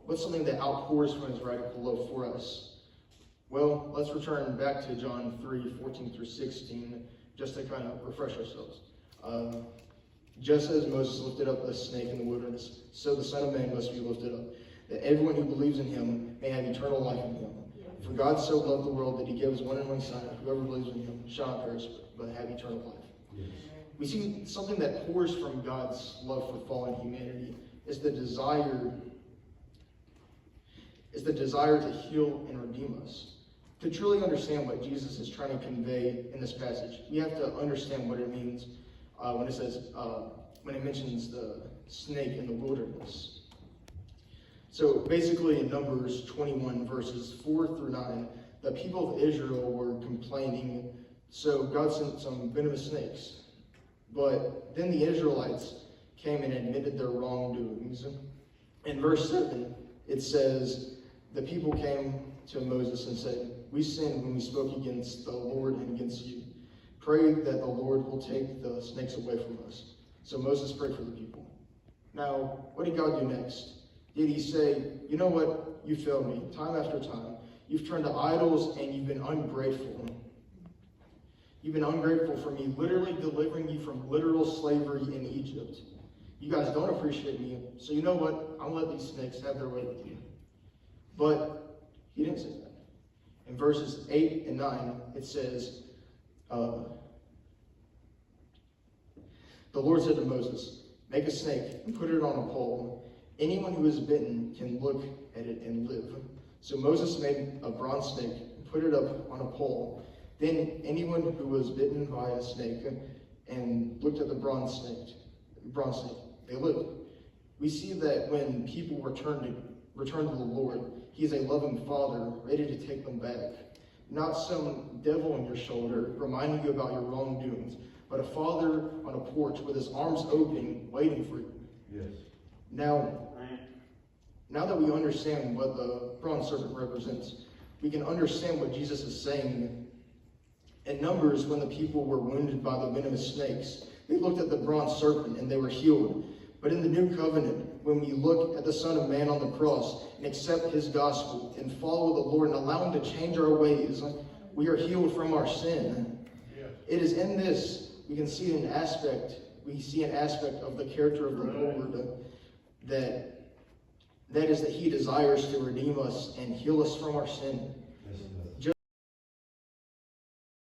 What's something that outpours from his radical love for us? Well, let's return back to John 3:14 through 16, just to kind of refresh ourselves. Just as Moses lifted up a snake in the wilderness, so the Son of Man must be lifted up, that everyone who believes in him may have eternal life in him. For God so loved the world that he gave his one and only Son, and whoever believes in him shall not perish, but have eternal life. Yes. We see something that pours from God's love for fallen humanity is the desire to heal and redeem us. To truly understand what Jesus is trying to convey in this passage, we have to understand what it means when it mentions the snake in the wilderness. So basically in Numbers 21 verses 4 through 9, the people of Israel were complaining, so God sent some venomous snakes. But then the Israelites came and admitted their wrongdoings. In verse 7, it says, the people came to Moses and said, we sinned when we spoke against the Lord and against you. Pray that the Lord will take the snakes away from us. So Moses prayed for the people. Now, what did God do next? Did he say, you know what, you failed me time after time. You've turned to idols and you've been ungrateful. You've been ungrateful for me literally delivering you from literal slavery in Egypt. You guys don't appreciate me, so you know what? I'm going to let these snakes have their way with you. But he didn't say that. In verses 8 and 9, it says, the Lord said to Moses, make a snake and put it on a pole. Anyone who is bitten can look at it and live. So Moses made a bronze snake and put it up on a pole. Then anyone who was bitten by a snake and looked at the bronze snake, they lived. We see that when people return to the Lord, he is a loving father, ready to take them back. Not some devil on your shoulder reminding you about your wrongdoings, but a father on a porch with his arms open, waiting for you. Yes. Now that we understand what the bronze serpent represents, we can understand what Jesus is saying. In Numbers, when the people were wounded by the venomous snakes, they looked at the bronze serpent and they were healed. But in the new covenant, when we look at the Son of Man on the cross and accept his gospel and follow the Lord and allow him to change our ways, we are healed from our sin. Yes. It is in this we see an aspect of the character of the Lord that is that he desires to redeem us and heal us from our sin.